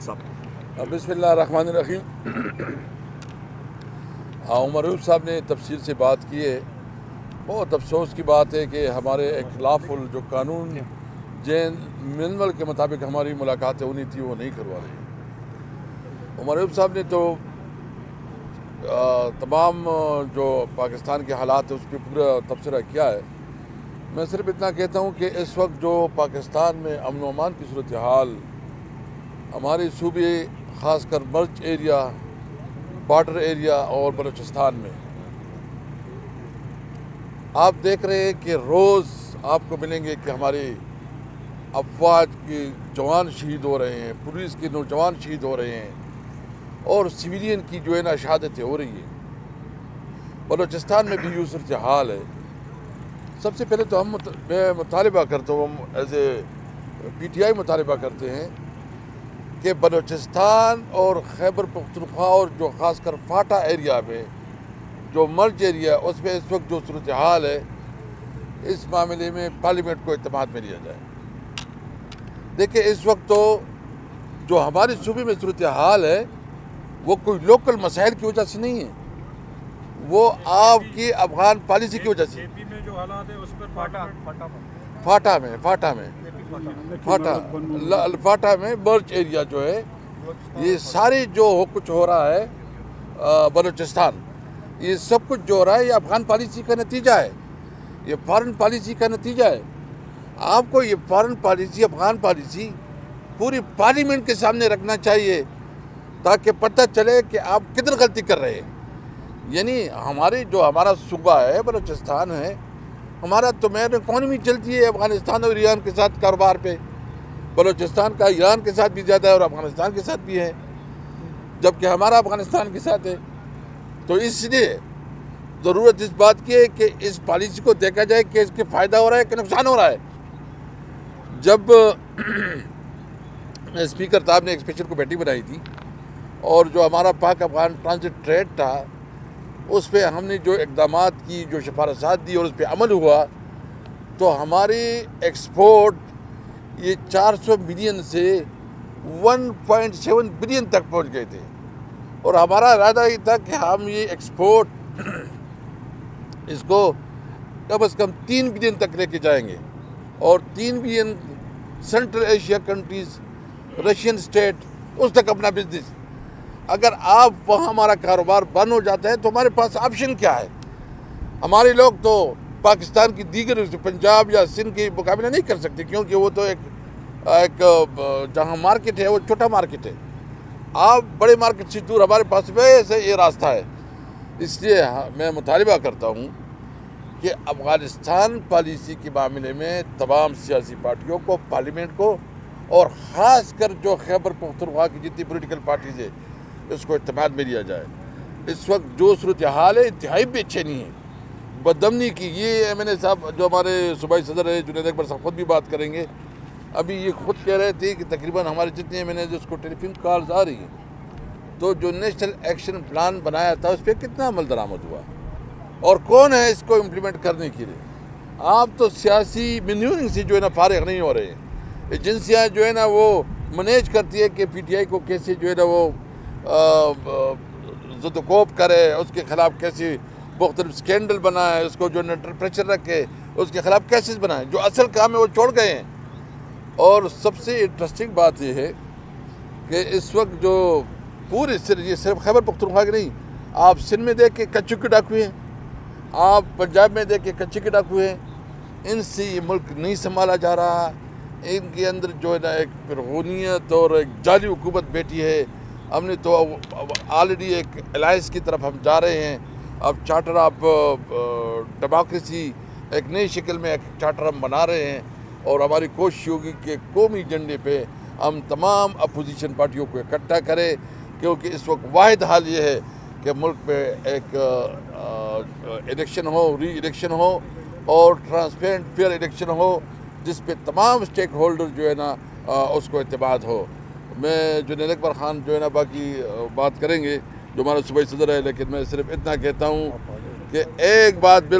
بسم اللہ الرحمن الرحیم۔ عمر ایوب صاحب نے تفصیل سے بات کی ہے۔ بہت افسوس کی بات ہے کہ ہمارے خلاف جو قانون جین مینول کے مطابق ہماری ملاقاتیں ہونی تھی وہ نہیں کروا رہے۔ عمر ایوب صاحب نے تو تمام جو پاکستان کے حالات ہیں اس پہ پورا تبصرہ کیا ہے۔ میں صرف اتنا کہتا ہوں کہ اس وقت جو پاکستان میں امن و امان کی صورتحال ہمارے صوبے خاص کر مرچ ایریا، بارڈر ایریا اور بلوچستان میں آپ دیکھ رہے ہیں کہ روز آپ کو ملیں گے کہ ہمارے افواج کے جوان شہید ہو رہے ہیں، پولیس کے نوجوان شہید ہو رہے ہیں اور سویلین کی جو ہے نا شہادتیں ہو رہی ہیں۔ بلوچستان میں بھی یہ صورتحال ہے۔ سب سے پہلے تو میں مطالبہ کرتا ہوں، ہم as a P T I مطالبہ کرتے ہیں کہ بلوچستان اور خیبر پختونخوا اور جو خاص کر فاٹا ایریا میں جو مرج ایریا اس میں اس وقت جو صورتحال ہے، اس معاملے میں پارلیمنٹ کو اعتماد میں لیا جائے۔ دیکھیں اس وقت تو جو ہمارے صوبے میں صورتحال ہے وہ کوئی لوکل مسائل کی وجہ سے نہیں ہے، وہ آپ کی افغان پالیسی کی وجہ سے۔ جو حالات ہے اس پر فاٹا میں مرچ ایریا جو ہے، یہ سارے جو کچھ ہو رہا ہے بلوچستان، یہ سب کچھ جو ہو رہا ہے یہ افغان پالیسی کا نتیجہ ہے، یہ فارن پالیسی کا نتیجہ ہے۔ آپ کو یہ فارن پالیسی، افغان پالیسی پوری پارلیمنٹ کے سامنے رکھنا چاہیے تاکہ پتہ چلے کہ آپ کدھر غلطی کر رہے ہیں۔ یعنی ہمارا صوبہ ہے، بلوچستان ہے، ہمارا تو مین اکانومی چلتی ہے افغانستان اور ایران کے ساتھ کاروبار پہ۔ بلوچستان کا ایران کے ساتھ بھی زیادہ ہے اور افغانستان کے ساتھ بھی ہے، جبکہ ہمارا افغانستان کے ساتھ ہے۔ تو اس لیے ضرورت اس بات کی ہے کہ اس پالیسی کو دیکھا جائے کہ اس کے فائدہ ہو رہا ہے کہ نقصان ہو رہا ہے۔ جب اسپیکر صاحب نے ایک اسپیشل کمیٹی بنائی تھی اور جو ہمارا پاک افغان ٹرانزٹ ٹریڈ تھا اس پہ ہم نے جو اقدامات کی، جو سفارشات دی اور اس پہ عمل ہوا، تو ہماری ایکسپورٹ یہ 400 ملین سے 1.7 بلین تک پہنچ گئے تھے، اور ہمارا ارادہ یہ تھا کہ ہم یہ ایکسپورٹ اس کو کم از کم 3 بلین تک لے کے جائیں گے، اور 3 billion central Asia countries, Russian state, اس تک اپنا بزنس۔ اگر آپ وہاں ہمارا کاروبار بند ہو جاتا ہے تو ہمارے پاس آپشن کیا ہے؟ ہمارے لوگ تو پاکستان کی دیگر پنجاب یا سندھ کی مقابلہ نہیں کر سکتے، کیونکہ وہ تو ایک جہاں مارکیٹ ہے وہ چھوٹا مارکیٹ ہے۔ آپ بڑے مارکیٹ سے دور، ہمارے پاس ویسے یہ راستہ ہے۔ اس لیے میں مطالبہ کرتا ہوں کہ افغانستان پالیسی کے معاملے میں تمام سیاسی پارٹیوں کو، پارلیمنٹ کو، اور خاص کر جو خیبر پختونخوا کی جتنی پولیٹیکل پارٹیز ہے اس کو اعتماد میں لیا جائے۔ اس وقت جو صورتحال ہے انتہائی بے چینی ہے، بدامنی کی۔ یہ ایم این اے صاحب جو ہمارے صوبائی صدر ہے جنید اکبر صاحب خود بھی بات کریں گے، ابھی یہ خود کہہ رہے تھے کہ تقریباً ہمارے جتنے ایم این اے اس کو ٹیلی فون کالز آ رہی ہیں۔ تو جو نیشنل ایکشن پلان بنایا تھا اس پہ کتنا عمل درآمد ہوا اور کون ہے اس کو امپلیمنٹ کرنے کے لیے؟ آپ تو سیاسی مینیورنگ سے جو ہے نا فارغ نہیں ہو رہے ہیں۔ ایجنسیاں جو ہے نا وہ مینیج کرتی ہے کہ پی ٹی آئی کو کیسے جو ہے نا وہ زد و کوب کرے، اس کے خلاف کیسے مختلف سکینڈل بنائے، اس کو جو نیٹر پریشر رکھے، اس کے خلاف کیسز بنائے، جو اصل کام ہے وہ چھوڑ گئے ہیں۔ اور سب سے انٹرسٹنگ بات یہ ہے کہ اس وقت جو پورے یہ صرف خیبر پختونخوا کے نہیں، آپ سندھ میں دیکھ کے کچے کے ڈاکوے ہیں، آپ پنجاب میں دیکھ کے کچے کے ڈاکوے ہیں۔ ان سے یہ ملک نہیں سنبھالا جا رہا، ان کے اندر جو ہے نا ایک فرعونیت اور ایک جعلی حکومت بیٹھی ہے۔ ہم نے تو آلریڈی ایک الائنس کی طرف ہم جا رہے ہیں۔ اب چارٹر آف ڈیموکریسی ایک نئی شکل میں ایک چارٹر ہم بنا رہے ہیں، اور ہماری کوشش ہوگی کہ قومی ایجنڈے پہ ہم تمام اپوزیشن پارٹیوں کو اکٹھا کریں، کیونکہ اس وقت واحد حال یہ ہے کہ ملک میں ایک الیکشن ہو، ری الیکشن ہو، اور ٹرانسپیرنٹ فیئر الیکشن ہو جس پہ تمام اسٹیک ہولڈر جو ہے نا اس کو اعتماد ہو۔ میں جنید اکبر خان جو ہے نا باقی بات کریں گے جو ہمارا صوبائی صدر ہے، لیکن میں صرف اتنا کہتا ہوں کہ ایک بات